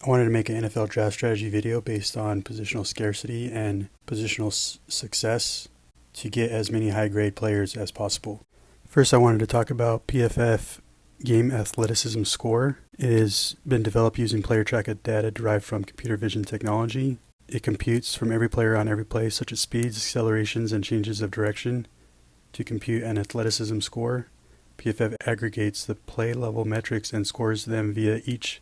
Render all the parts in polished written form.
I wanted to make an NFL draft strategy video based on positional scarcity and positional success to get as many high-grade players as possible. First, I wanted to talk about PFF Game Athleticism Score. It has been developed using player tracker data derived from computer vision technology. It computes from every player on every play, such as speeds, accelerations, and changes of direction, to compute an athleticism score. PFF aggregates the play level metrics and scores them via each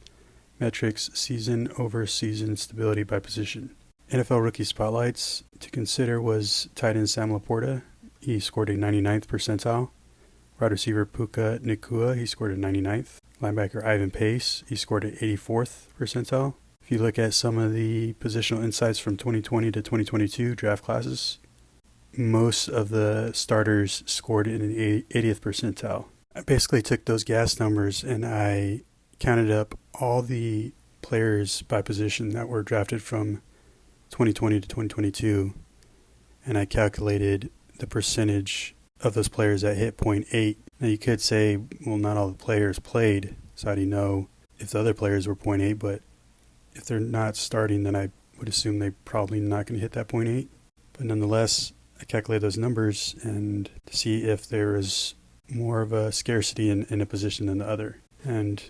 metric's season-over-season stability by position. NFL rookie spotlights to consider was tight end Sam Laporta. He scored a 99th percentile. Wide receiver Puka Nacua, he scored a 99th. Linebacker Ivan Pace, he scored an 84th percentile. If you look at some of the positional insights from 2020 to 2022 draft classes, most of the starters scored in an 80th percentile. I basically took those GAS numbers and I counted up all the players by position that were drafted from 2020 to 2022, and I calculated the percentage of those players that hit 0.8. Now you could say, well, not all the players played, so how do you know if the other players were 0.8? But if they're not starting, then I would assume they're probably not going to hit that 0.8. But nonetheless, I calculated those numbers and to see if there is more of a scarcity in a position than the other. And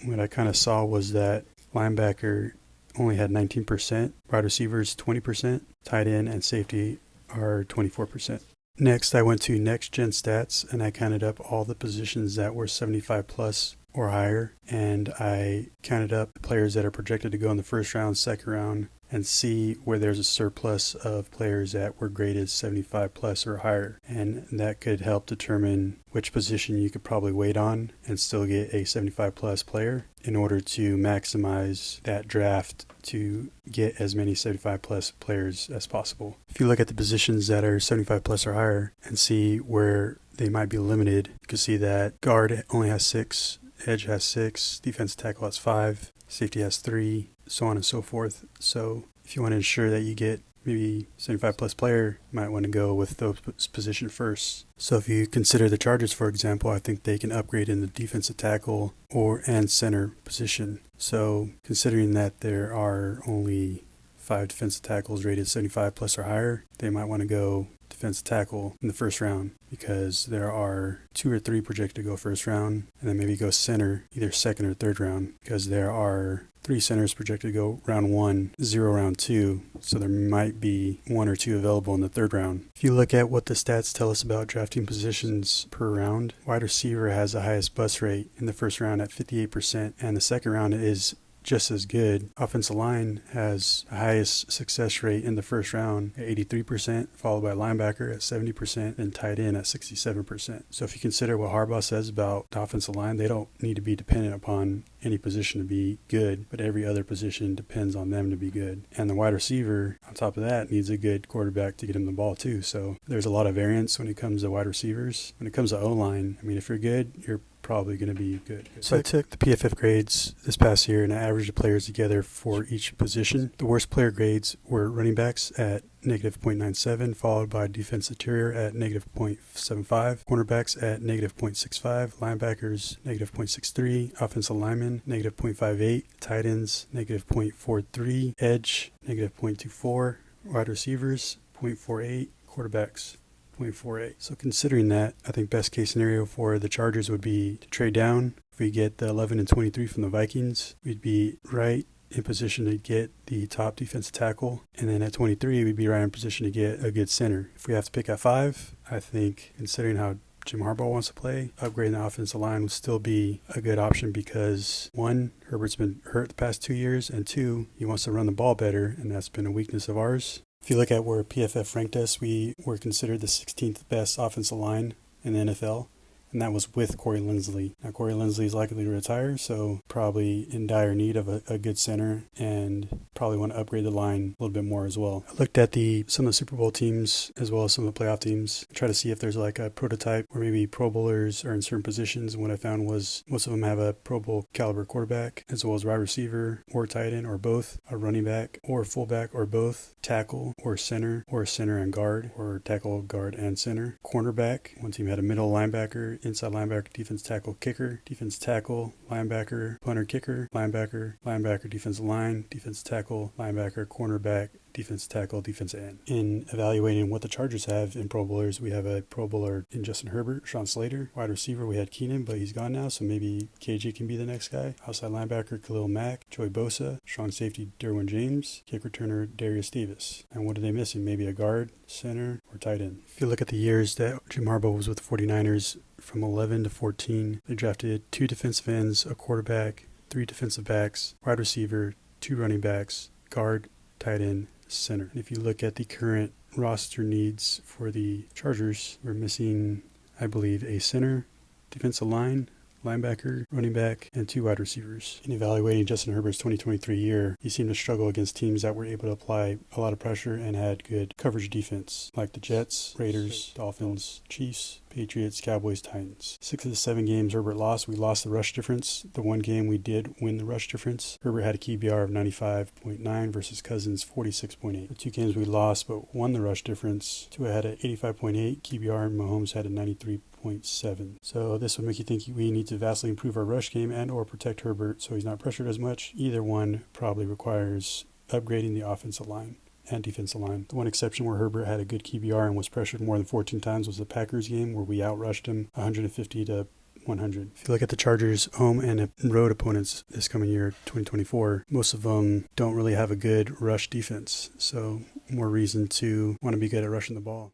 what I kind of saw was that linebacker only had 19%, wide receivers 20%, tight end and safety are 24%. Next, I went to NextGenStats and I counted up all the positions that were 75 plus or higher, and I counted up the players that are projected to go in the first round, second round, and see where there's a surplus of players that were graded 75 plus or higher. And that could help determine which position you could probably wait on and still get a 75 plus player in order to maximize that draft to get as many 75 plus players as possible. If you look at the positions that are 75 plus or higher and see where they might be limited, you can see that guard only has 6, edge has 6, defensive tackle has 5, safety has 3, so on and so forth. So if you want to ensure that you get maybe 75 plus player, you might want to go with those position first. So if you consider the Chargers, for example, I think they can upgrade in the defensive tackle and center position. So considering that there are only 5 defensive tackles rated 75 plus or higher, they might want to go defensive tackle in the first round, because there are 2 or 3 projected to go first round, and then maybe go center either second or third round, because there are 3 centers projected to go round 1, 0 round 2, so there might be 1 or 2 available in the third round. If you look at what the stats tell us about drafting positions per round, wide receiver has the highest bust rate in the first round at 58%, and the second round is just as good. Offensive line has the highest success rate in the first round at 83%, followed by linebacker at 70%, and tight end at 67%. So if you consider what Harbaugh says about the offensive line, they don't need to be dependent upon any position to be good, but every other position depends on them to be good. And the wide receiver, on top of that, needs a good quarterback to get him the ball too. So there's a lot of variance when it comes to wide receivers. When it comes to O-line, I mean, if you're good, you're probably going to be good. So I took the PFF grades this past year and I averaged the players together for each position. The worst player grades were running backs at negative 0.97, followed by defense interior at negative 0.75, cornerbacks at negative 0.65, linebackers negative 0.63, offensive linemen negative 0.58, tight ends negative 0.43, edge negative 0.24, wide receivers 0.48, quarterbacks 0.48. So considering that, I think best case scenario for the Chargers would be to trade down. If we get the 11 and 23 from the Vikings, we'd be right in position to get the top defensive tackle. And then at 23, we'd be right in position to get a good center. If we have to pick at 5, I think considering how Jim Harbaugh wants to play, upgrading the offensive line would still be a good option because 1, Herbert's been hurt the past 2 years, and 2, he wants to run the ball better, and that's been a weakness of ours. If you look at where PFF ranked us, we were considered the 16th best offensive line in the NFL, and that was with Corey Linsley. Now, Corey Linsley is likely to retire, so probably in dire need of a good center and probably want to upgrade the line a little bit more as well. I looked at some of the Super Bowl teams as well as some of the playoff teams, try to see if there's like a prototype where maybe Pro Bowlers are in certain positions. And what I found was most of them have a Pro Bowl caliber quarterback, as well as wide receiver or tight end or both, a running back or fullback or both, tackle or center and guard, or tackle, guard, and center. Cornerback, one team had a middle linebacker, inside linebacker, defense tackle, kicker, defense tackle, linebacker, punter, kicker, linebacker, defensive line, defense tackle, linebacker, cornerback, defense tackle, defense end. In evaluating what the Chargers have in Pro Bowlers, we have a Pro Bowler in Justin Herbert, Sean Slater. Wide receiver, we had Keenan, but he's gone now, so maybe KJ can be the next guy. Outside linebacker, Khalil Mack, Joey Bosa. Strong safety, Derwin James. Kick returner, Darius Davis. And what are they missing? Maybe a guard, center, or tight end. If you look at the years that Jim Harbaugh was with the 49ers, from 11 to 14, they drafted 2 defensive ends, a quarterback, 3 defensive backs, wide receiver, 2 running backs, guard, tight end, center. And if you look at the current roster needs for the Chargers, we're missing, I believe, a center, defensive line, linebacker, running back, and 2 wide receivers. In evaluating Justin Herbert's 2023 year, he seemed to struggle against teams that were able to apply a lot of pressure and had good coverage defense, like the Jets, Raiders, Dolphins, Chiefs, Patriots, Cowboys, Titans. 6 of the 7 games Herbert lost, we lost the rush difference. The one game we did win the rush difference. Herbert had a QBR of 95.9 versus Cousins 46.8. The 2 games we lost but won the rush difference, Tua had an 85.8 QBR and Mahomes had a 93.7. So this would make you think we need to vastly improve our rush game and or protect Herbert so he's not pressured as much. Either one probably requires upgrading the offensive line and defensive line. The one exception where Herbert had a good QBR and was pressured more than 14 times was the Packers game where we outrushed him 150 to 100. If you look at the Chargers' home and road opponents this coming year, 2024, most of them don't really have a good rush defense. So more reason to want to be good at rushing the ball.